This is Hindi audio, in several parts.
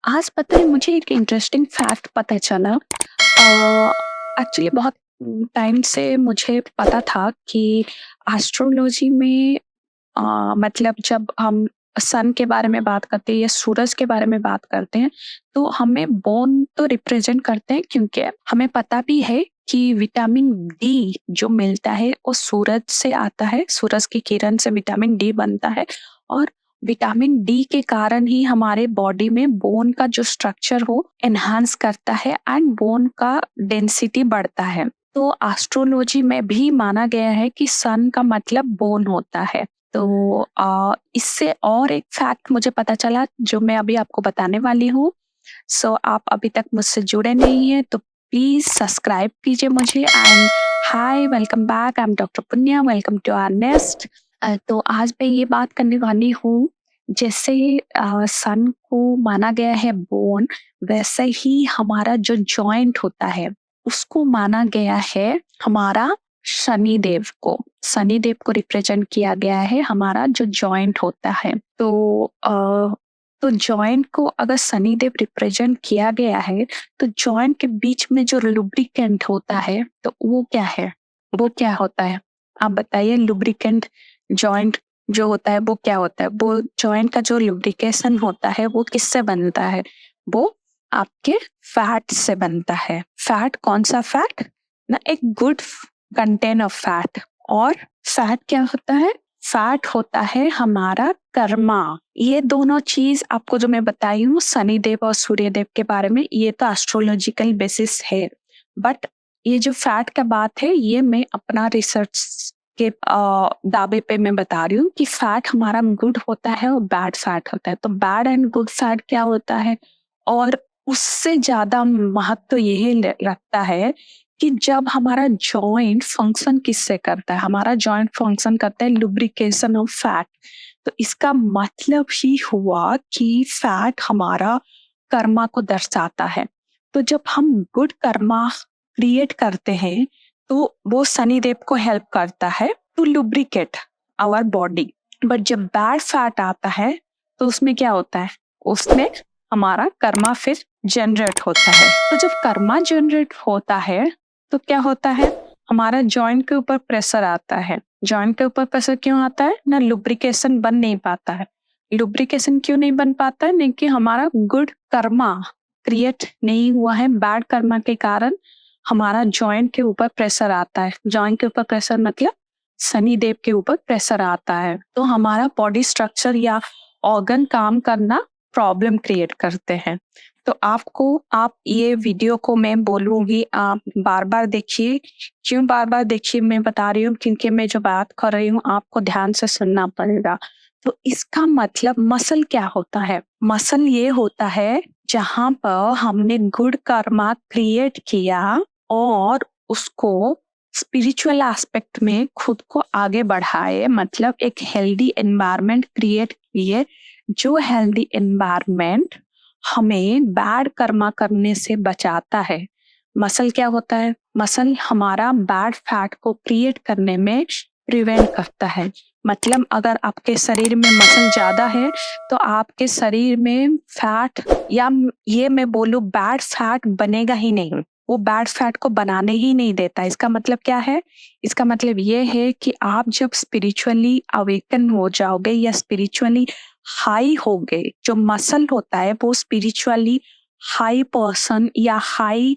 आज पता है मुझे एक इंटरेस्टिंग फैक्ट पता चला। एक्चुअली बहुत टाइम से मुझे पता था कि एस्ट्रोलॉजी में अ, मतलब जब हम सन के बारे में बात करते हैं या सूरज के बारे में बात करते हैं, तो हमें बोन तो रिप्रेजेंट करते हैं, क्योंकि हमें पता भी है कि विटामिन डी जो मिलता है वो सूरज से आता है। सूरज की किरण से विटामिन डी बनता है और विटामिन डी के कारण ही हमारे बॉडी में बोन का जो स्ट्रक्चर हो एनहांस करता है एंड बोन का डेंसिटी बढ़ता है। तो एस्ट्रोलॉजी में भी माना गया है कि सन का मतलब बोन होता है। तो इससे और एक फैक्ट मुझे पता चला जो मैं अभी आपको बताने वाली हूँ। सो आप अभी तक मुझसे जुड़े नहीं हैं तो प्लीज सब्सक्राइब कीजिए मुझे। And hi, welcome back, I am doctor Punya, welcome to our nest. तो आज मैं ये बात करने वाली हूँ, जैसे सन को माना गया है बोन, वैसे ही हमारा जो जॉइंट होता है उसको माना गया है हमारा शनिदेव को। शनिदेव को रिप्रेजेंट किया गया है हमारा जो जॉइंट होता है। तो जॉइंट को अगर शनिदेव रिप्रेजेंट किया गया है, तो जॉइंट के बीच में जो लुब्रिकेंट होता है तो वो क्या है? वो क्या होता है? आप बताइए। लुब्रिकेंट जॉइंट जो होता है वो क्या होता है? वो जॉइंट का जो लुब्रिकेशन होता है वो किससे बनता है? वो आपके फैट से बनता है। फैट कौन सा फैट? ना, एक गुड कंटेंट ऑफ फैट। और फैट क्या होता है? फैट होता है हमारा कर्मा। ये दोनों चीज आपको जो मैं बताई हूँ शनिदेव और सूर्यदेव के बारे में, ये तो एस्ट्रोलॉजिकल बेसिस है। बट ये जो फैट का बात है ये मैं अपना रिसर्च के दावे पे मैं बता रही हूँ कि फैट हमारा गुड होता है और बैड फैट होता है। तो बैड एंड गुड फैट क्या होता है? और उससे ज्यादा महत्व यही रखता है कि जब हमारा जॉइंट फंक्शन किससे करता है? हमारा जॉइंट फंक्शन करता है लुब्रिकेशन ऑफ फैट। तो इसका मतलब ही हुआ कि फैट हमारा कर्मा को दर्शाता है। तो जब हम गुड कर्मा क्रिएट करते हैं तो वो शनिदेव को हेल्प करता है to lubricate our body. But जब बैड फैट आता है तो उसमें क्या होता है? उसमें हमारा कर्मा फिर जनरेट होता है। तो जब कर्मा जनरेट होता है तो क्या होता है? हमारा जॉइंट के ऊपर प्रेशर आता है। जॉइंट के ऊपर प्रेशर क्यों आता है? ना, लुब्रिकेशन बन नहीं पाता है। लुब्रिकेशन क्यों नहीं बन पाता है? नहीं कि हमारा गुड कर्मा क्रिएट नहीं हुआ है। बैड कर्मा के कारण हमारा जॉइंट के ऊपर प्रेशर आता है। जॉइंट के ऊपर प्रेशर मतलब शनि देव के ऊपर प्रेशर आता है, तो हमारा बॉडी स्ट्रक्चर या ऑर्गन काम करना प्रॉब्लम क्रिएट करते हैं। तो आप ये वीडियो को मैं बोलूंगी आप बार बार देखिए। क्यों बार बार देखिए मैं बता रही हूँ? क्योंकि मैं जो बात कर रही हूँ आपको ध्यान से सुनना पड़ेगा। तो इसका मतलब मसल क्या होता है? मसल ये होता है जहां पर हमने गुड कर्मा क्रिएट किया और उसको स्पिरिचुअल एस्पेक्ट में खुद को आगे बढ़ाए, मतलब एक हेल्दी एनवायरनमेंट क्रिएट किए। जो हेल्दी एनवायरनमेंट हमें बैड कर्मा करने से बचाता है। मसल क्या होता है? मसल हमारा बैड फैट को क्रिएट करने में प्रिवेंट करता है। मतलब अगर आपके शरीर में मसल ज्यादा है तो आपके शरीर में फैट, या ये मैं बोलूं बैड फैट बनेगा ही नहीं। वो बैड फैट को बनाने ही नहीं देता। इसका मतलब क्या है? इसका मतलब ये है कि आप जब स्पिरिचुअली अवेकन हो जाओगे या स्पिरिचुअली हाई होगे, जो मसल होता है वो स्पिरिचुअली हाई पर्सन या हाई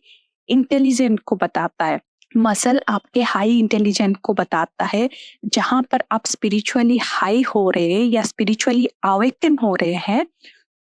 इंटेलिजेंट को बताता है। मसल आपके हाई इंटेलिजेंट को बताता है। जहां पर आप स्पिरिचुअली हाई हो रहे हैं या स्पिरिचुअली अवेकन हो रहे हैं,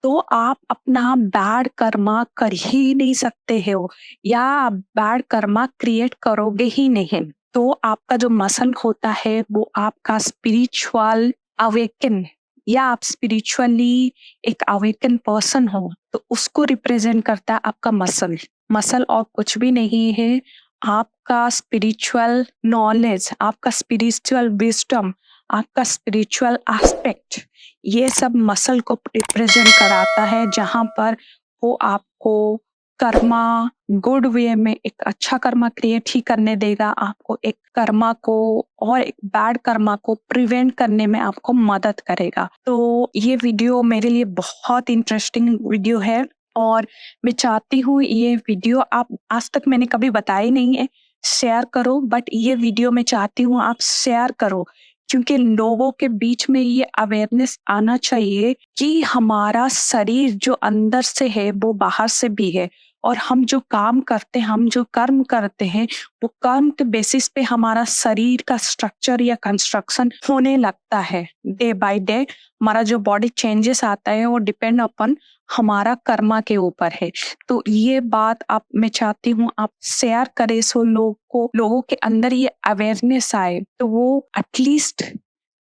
तो आप अपना बैड कर्मा कर ही नहीं सकते हो या बैड कर्मा क्रिएट करोगे ही नहीं। तो आपका जो मसल होता है वो आपका स्पिरिचुअल अवेकन, या आप स्पिरिचुअली एक अवेकन पर्सन हो तो उसको रिप्रेजेंट करता है आपका मसल। मसल और कुछ भी नहीं है, आपका स्पिरिचुअल नॉलेज, आपका स्पिरिचुअल विजडम, आपका स्पिरिचुअल एस्पेक्ट, ये सब मसल को रिप्रेजेंट कराता है। जहां पर वो आपको कर्मा गुड वे में एक अच्छा कर्मा क्रिएट ही करने देगा, आपको एक कर्मा को और एक बैड कर्मा को प्रिवेंट करने में आपको मदद करेगा। तो ये वीडियो मेरे लिए बहुत इंटरेस्टिंग वीडियो है। और मैं चाहती हूँ ये वीडियो आप आज तक मैंने कभी बताई नहीं है, शेयर करो, बट ये वीडियो मैं चाहती हूँ आप शेयर करो, क्योंकि लोगों के बीच में ये अवेयरनेस आना चाहिए कि हमारा शरीर जो अंदर से है वो बाहर से भी है, और हम जो काम करते हैं, हम जो कर्म करते हैं, वो कर्म के बेसिस पे हमारा शरीर का स्ट्रक्चर या कंस्ट्रक्शन होने लगता है। डे बाय डे हमारा जो बॉडी चेंजेस आता है वो डिपेंड अपन हमारा कर्मा के ऊपर है। तो ये बात आप मैं चाहती हूँ आप शेयर करें, सो लोगों के अंदर ये अवेयरनेस आए, तो वो एटलीस्ट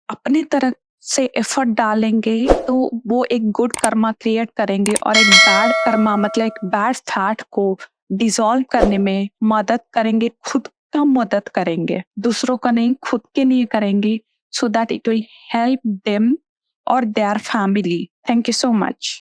अपने तरफ से एफर्ट डालेंगे, तो वो एक गुड कर्मा क्रिएट करेंगे और एक बैड कर्मा मतलब एक बैड थॉट को डिसॉल्व करने में मदद करेंगे, खुद का मदद करेंगे, दूसरों का नहीं, खुद के लिए करेंगे, so that it will help them और their family. Thank you so much.